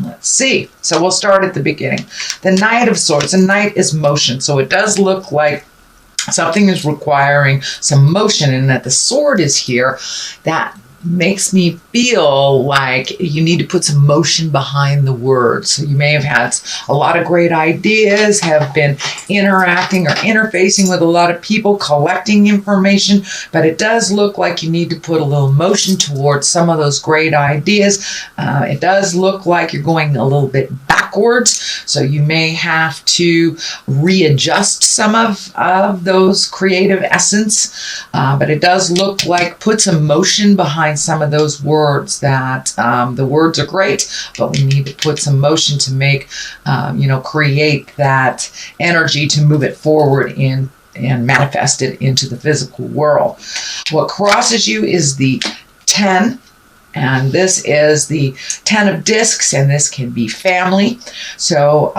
Let's see. So we'll start at the beginning. The Knight of Swords. The Knight is motion. So it does look like something is requiring some motion, and that the sword is here. That makes me feel like you need to put some motion behind the words. So you may have had a lot of great ideas, have been interacting or interfacing with a lot of people, collecting information, but it does look like you need to put a little motion towards some of those great ideas. It does look like you're going a little bit backwards, so you may have to readjust some of those creative essence, but it does look like put some motion behind some of those words. That the words are great, but we need to put some motion to make, create that energy to move it forward and manifest it into the physical world. What crosses you is the 10. And this is the 10 of discs, and this can be family. So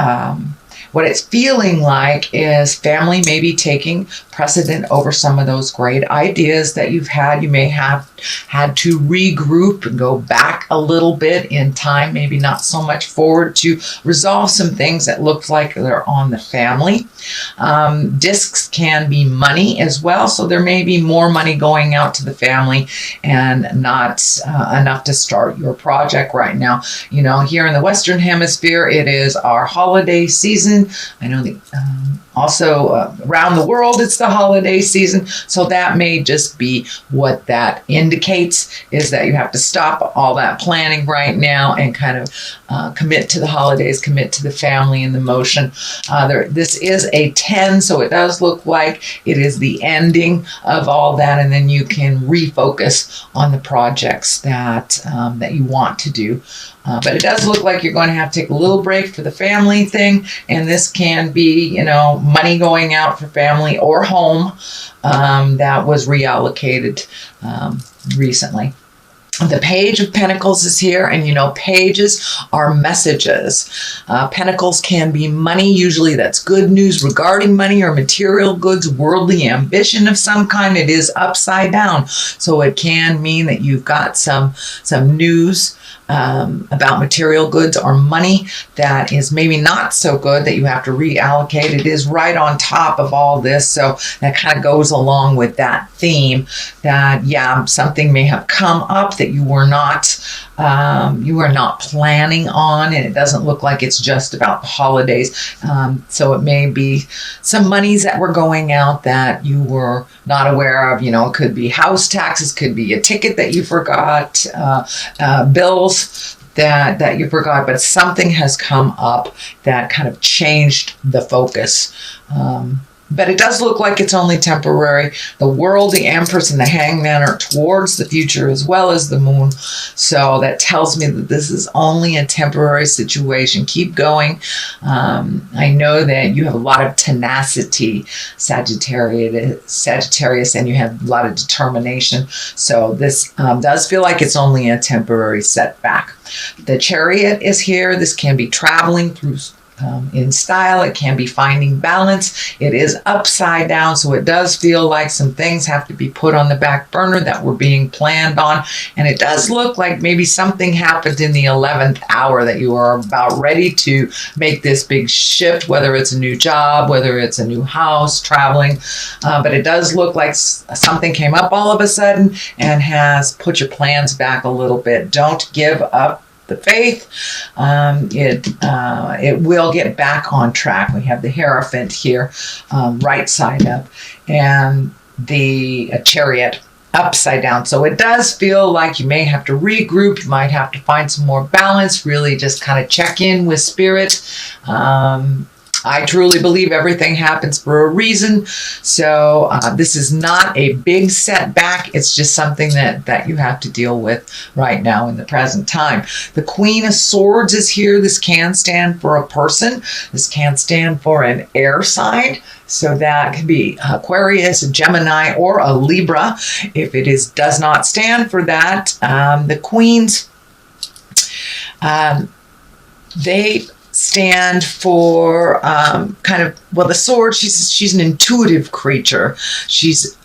what it's feeling like is family may be taking precedent over some of those great ideas that you've had. You may have had to regroup and go back a little bit in time, maybe not so much forward, to resolve some things that look like they're on the family. Discs can be money as well, so there may be more money going out to the family and not enough to start your project right now. Here in the Western Hemisphere, it is our holiday season. I know also around the world it's the holiday season, so that may just be what that indicates, is that you have to stop all that planning right now and kind of commit to the holidays, commit to the family and the motion. This is a 10, so it does look like it is the ending of all that, and then you can refocus on the projects that you want to do. But it does look like you're going to have to take a little break for the family thing, and this can be, money going out for family or home that was reallocated recently. The Page of Pentacles is here, and pages are messages. Pentacles can be money. Usually that's good news regarding money or material goods, worldly ambition of some kind. It is upside down, so it can mean that you've got some news about material goods or money that is maybe not so good, that you have to reallocate. It is right on top of all this, so that kind of goes along with that theme that something may have come up that you were not planning on, and it doesn't look like it's just about the holidays. So it may be some monies that were going out that you were not aware of. It could be house taxes, could be a ticket that you forgot, bills that you forgot, but something has come up that kind of changed the focus. But it does look like it's only temporary. The World, the Empress, and the Hangman are towards the future as well as the Moon. So that tells me that this is only a temporary situation. Keep going. I know that you have a lot of tenacity, Sagittarius, and you have a lot of determination. So this does feel like it's only a temporary setback. The Chariot is here. This can be traveling through in style. It can be finding balance. It is upside down, so it does feel like some things have to be put on the back burner that were being planned on, and it does look like maybe something happened in the 11th hour that you are about ready to make this big shift, whether it's a new job, whether it's a new house, traveling, but it does look like something came up all of a sudden and has put your plans back a little bit. Don't give up the faith. It will get back on track. We have the Hierophant here, right side up, and the Chariot upside down. So it does feel like you may have to regroup. You might have to find some more balance, really just kind of check in with spirit. I truly believe everything happens for a reason. So this is not a big setback. It's just something that you have to deal with right now in the present time. The Queen of Swords is here. This can stand for a person. This can stand for an air sign. So that can be Aquarius, a Gemini, or a Libra. If it does not stand for that, the Queens, they stand for the sword. She's an intuitive creature. She's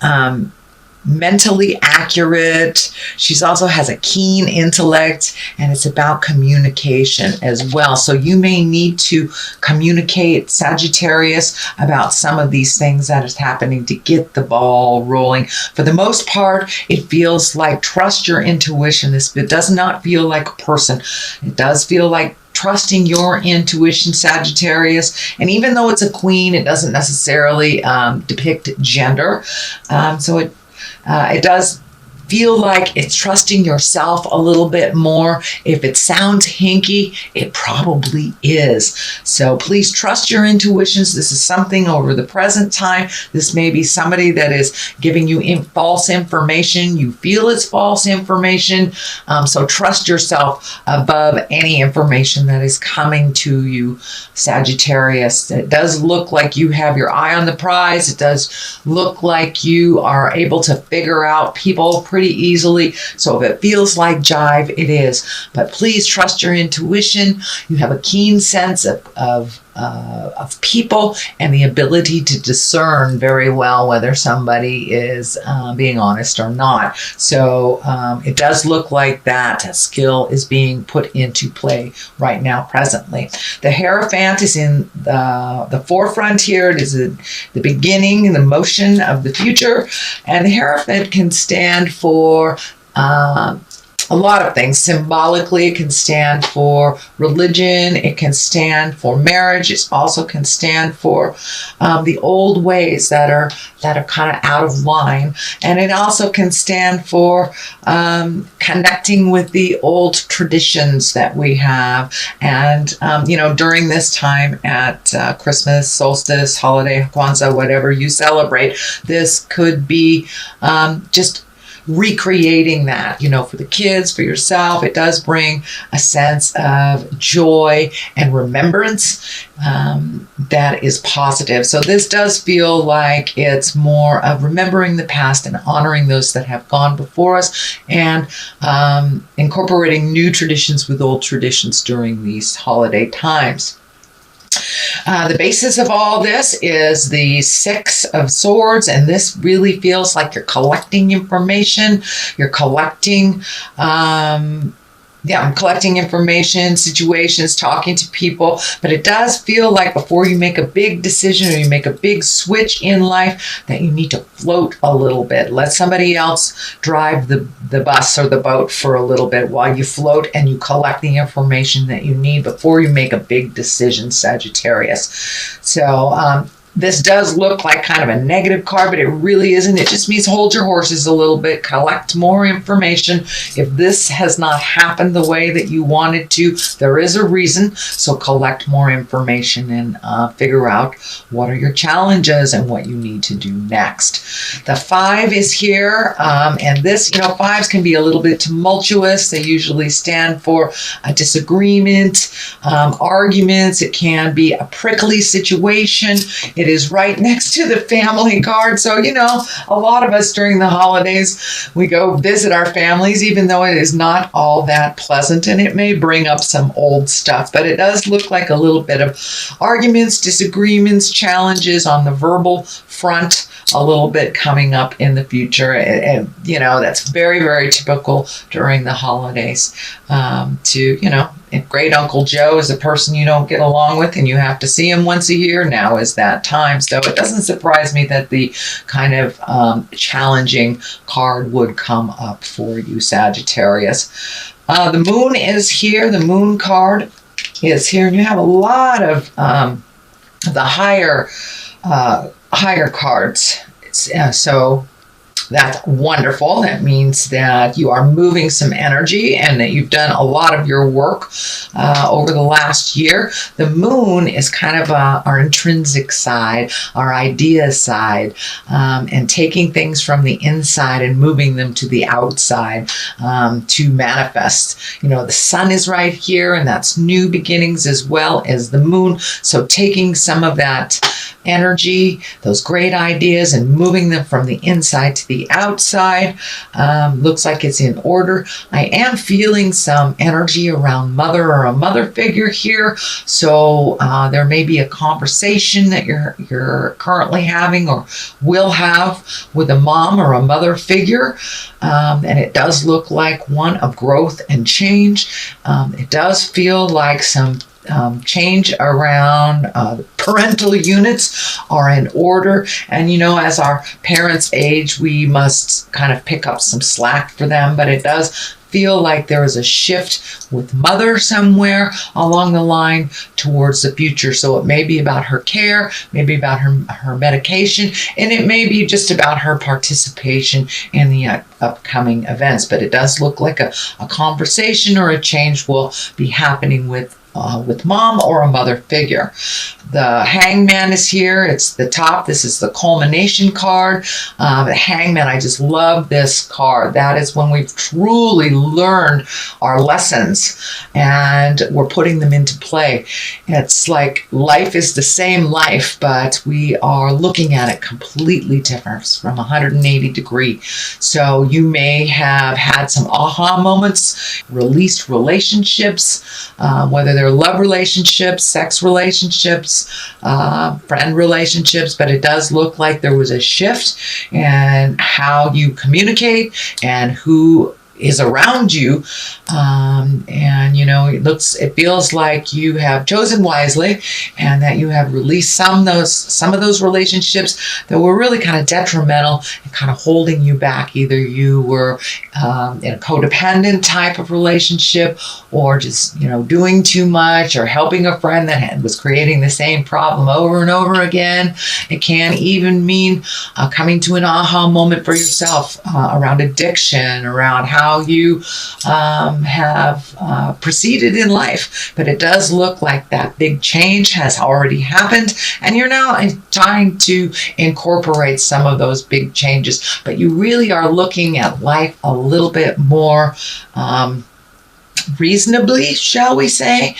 mentally accurate. She's also has a keen intellect, and it's about communication as well. So you may need to communicate, Sagittarius, about some of these things that is happening to get the ball rolling. For the most part, it feels like trust your intuition. It does not feel like a person. It does feel like trusting your intuition, Sagittarius. And even though it's a queen, it doesn't necessarily depict gender. So it does feel like it's trusting yourself a little bit more. If it sounds hinky, it probably is. So please trust your intuitions. This is something over the present time. This may be somebody that is giving you false information. You feel it's false information. So trust yourself above any information that is coming to you, Sagittarius. It does look like you have your eye on the prize. It does look like you are able to figure out people pretty easily. So if it feels like jive, it is. But please trust your intuition. You have a keen sense of people and the ability to discern very well whether somebody is being honest or not. So it does look like that skill is being put into play right now, presently. The Hierophant is in the forefront here. It is the beginning and the motion of the future. And the Hierophant can stand for a lot of things. Symbolically, it can stand for religion. It can stand for marriage. It also can stand for the old ways that are kind of out of line. And it also can stand for connecting with the old traditions that we have. And, during this time at Christmas, solstice, holiday, Kwanzaa, whatever you celebrate, this could be just recreating that, for the kids, for yourself. It does bring a sense of joy and remembrance that is positive. So this does feel like it's more of remembering the past and honoring those that have gone before us, and incorporating new traditions with old traditions during these holiday times. The basis of all this is the Six of Swords, and this really feels like you're collecting information. You're collecting, I'm collecting information, situations, talking to people, but it does feel like before you make a big decision or you make a big switch in life that you need to float a little bit. Let somebody else drive the bus or the boat for a little bit while you float and you collect the information that you need before you make a big decision, Sagittarius. So, this does look like kind of a negative card, but it really isn't. It just means hold your horses a little bit, collect more information. If this has not happened the way that you wanted to, there is a reason. So collect more information and figure out what are your challenges and what you need to do next. The 5 is here, and this, fives can be a little bit tumultuous. They usually stand for a disagreement, arguments. It can be a prickly situation. It is right next to the family card. So, a lot of us during the holidays, we go visit our families, even though it is not all that pleasant, and it may bring up some old stuff, but it does look like a little bit of arguments, disagreements, challenges on the verbal front, a little bit coming up in the future. And that's very, very typical during the holidays if Great Uncle Joe is a person you don't get along with and you have to see him once a year, now is that time. So it doesn't surprise me that the kind of challenging card would come up for you, Sagittarius. The moon is here. The moon card is here. And you have a lot of the higher cards. So that's wonderful. That means that you are moving some energy and that you've done a lot of your work over the last year. The moon is kind of our intrinsic side, our idea side, and taking things from the inside and moving them to the outside to manifest. The sun is right here, and that's new beginnings as well as the moon. So taking some of that energy, those great ideas, and moving them from the inside to the outside. Looks like it's in order. I am feeling some energy around mother or a mother figure here. So there may be a conversation that you're currently having or will have with a mom or a mother figure. And it does look like one of growth and change. It does feel like some change around parental units are in order. And as our parents age, we must kind of pick up some slack for them. But it does feel like there is a shift with mother somewhere along the line towards the future. So it may be about her care, maybe about her medication, and it may be just about her participation in the upcoming events. But it does look like a conversation or a change will be happening with mom or a mother figure. The Hangman is here. It's the top. This is the culmination card. The Hangman, I just love this card. That is when we've truly learned our lessons and we're putting them into play. It's like life is the same life, but we are looking at it completely different from 180 degrees. So you may have had some aha moments, released relationships, whether they're love relationships, sex relationships, friend relationships, but it does look like there was a shift in how you communicate and who is around you. It feels like you have chosen wisely and that you have released some of those relationships that were really kind of detrimental and kind of holding you back. Either you were in a codependent type of relationship or just, doing too much or helping a friend that was creating the same problem over and over again. It can even mean coming to an aha moment for yourself around addiction, around how you have proceeded in life. But it does look like that big change has already happened and you're now trying to incorporate some of those big changes, but you really are looking at life a little bit more reasonably, shall we say,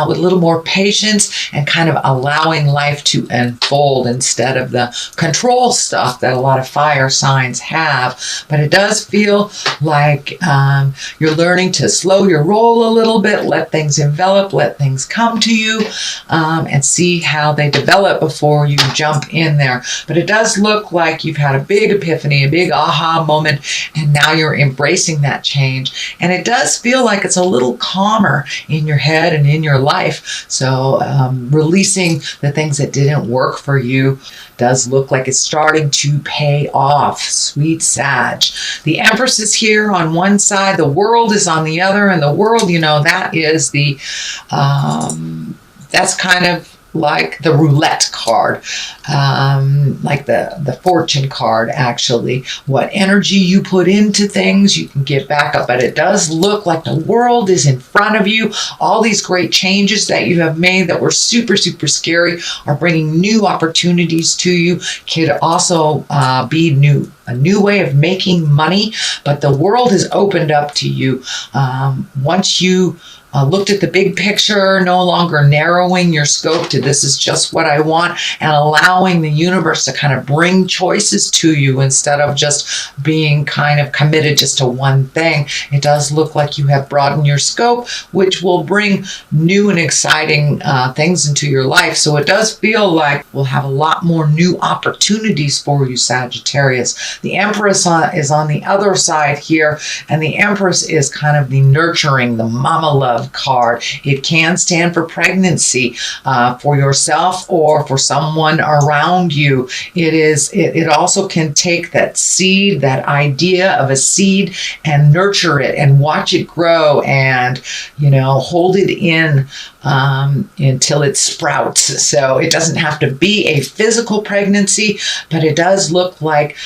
with a little more patience and kind of allowing life to unfold instead of the control stuff that a lot of fire signs have. But it does feel like you're learning to slow your roll a little bit, let things envelop, let things come to you, and see how they develop before you jump in there. But it does look like you've had a big epiphany, a big aha moment, and now you're embracing that change. And it does feel like it's a little calmer in your head and in your life. So releasing the things that didn't work for you does look like it's starting to pay off. Sweet Sag. The Empress is here on one side, the World is on the other, and the World, that is that's kind of like the roulette card, like the fortune card, actually. What energy you put into things, you can get back up. But it does look like the world is in front of you. All these great changes that you have made that were super, super scary are bringing new opportunities to you. Could also be a new way of making money, but the world has opened up to you. Once you looked at the big picture, no longer narrowing your scope to this is just what I want, and allowing the universe to kind of bring choices to you instead of just being kind of committed just to one thing. It does look like you have broadened your scope, which will bring new and exciting things into your life. So it does feel like we'll have a lot more new opportunities for you, Sagittarius. The Empress is on the other side here, and the Empress is kind of the nurturing, the mama love card. It can stand for pregnancy for yourself or for someone around you. It also can take that seed, that idea of a seed, and nurture it and watch it grow and hold it in until it sprouts. So it doesn't have to be a physical pregnancy, but it does look like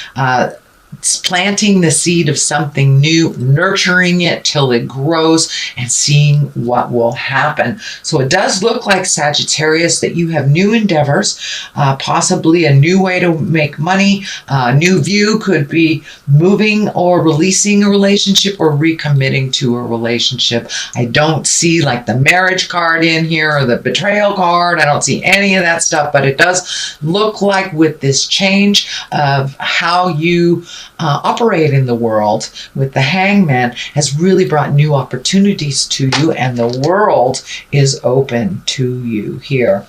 planting the seed of something new, nurturing it till it grows, and seeing what will happen. So it does look like, Sagittarius, that you have new endeavors, possibly a new way to make money. A new view could be moving or releasing a relationship or recommitting to a relationship. I don't see like the marriage card in here or the betrayal card. I don't see any of that stuff, but it does look like with this change of how you operate in the world with the Hangman has really brought new opportunities to you, and the world is open to you here.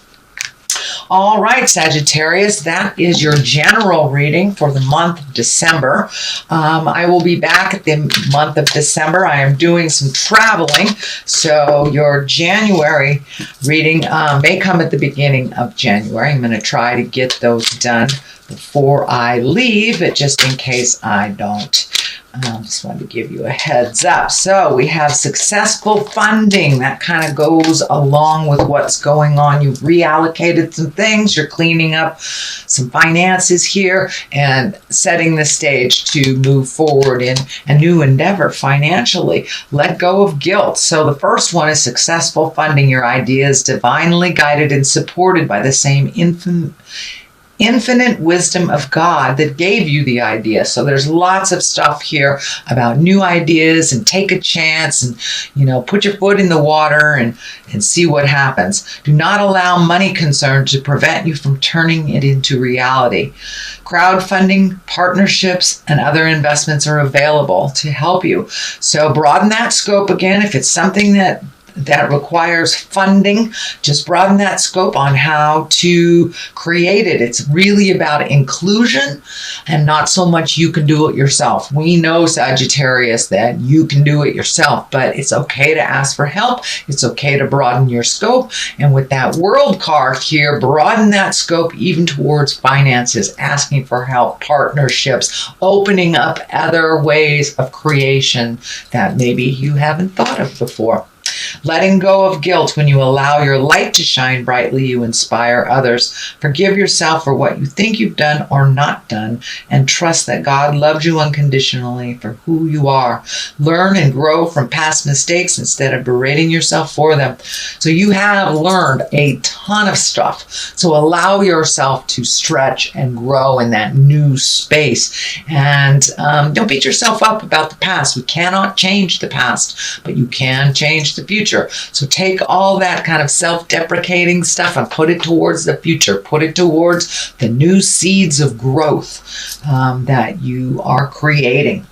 All right, Sagittarius, that is your general reading for the month of December. I will be back at the month of December. I am doing some traveling, so your January reading may come at the beginning of January. I'm going to try to get those done before I leave, but just in case I don't. Just wanted to give you a heads up. So we have successful funding. That kind of goes along with what's going on. You've reallocated some things. You're cleaning up some finances here and setting the stage to move forward in a new endeavor financially. Let go of guilt. So the first one is successful funding. Your idea is divinely guided and supported by the same infinite wisdom of God that gave you the idea. So there's lots of stuff here about new ideas, and take a chance and, put your foot in the water and see what happens. Do not allow money concerns to prevent you from turning it into reality. Crowdfunding, partnerships, and other investments are available to help you. So broaden that scope again. If it's something that requires funding, just broaden that scope on how to create it. It's really about inclusion and not so much you can do it yourself. We know, Sagittarius, that you can do it yourself, but it's okay to ask for help. It's okay to broaden your scope. And with that World card here, broaden that scope even towards finances, asking for help, partnerships, opening up other ways of creation that maybe you haven't thought of before. Letting go of guilt. When you allow your light to shine brightly, you inspire others. Forgive yourself for what you think you've done or not done, and trust that God loves you unconditionally for who you are. Learn and grow from past mistakes instead of berating yourself for them. So you have learned a ton of stuff. So allow yourself to stretch and grow in that new space. And don't beat yourself up about the past. We cannot change the past, but you can change the future. So take all that kind of self-deprecating stuff and put it towards the future. Put it towards the new seeds of growth that you are creating.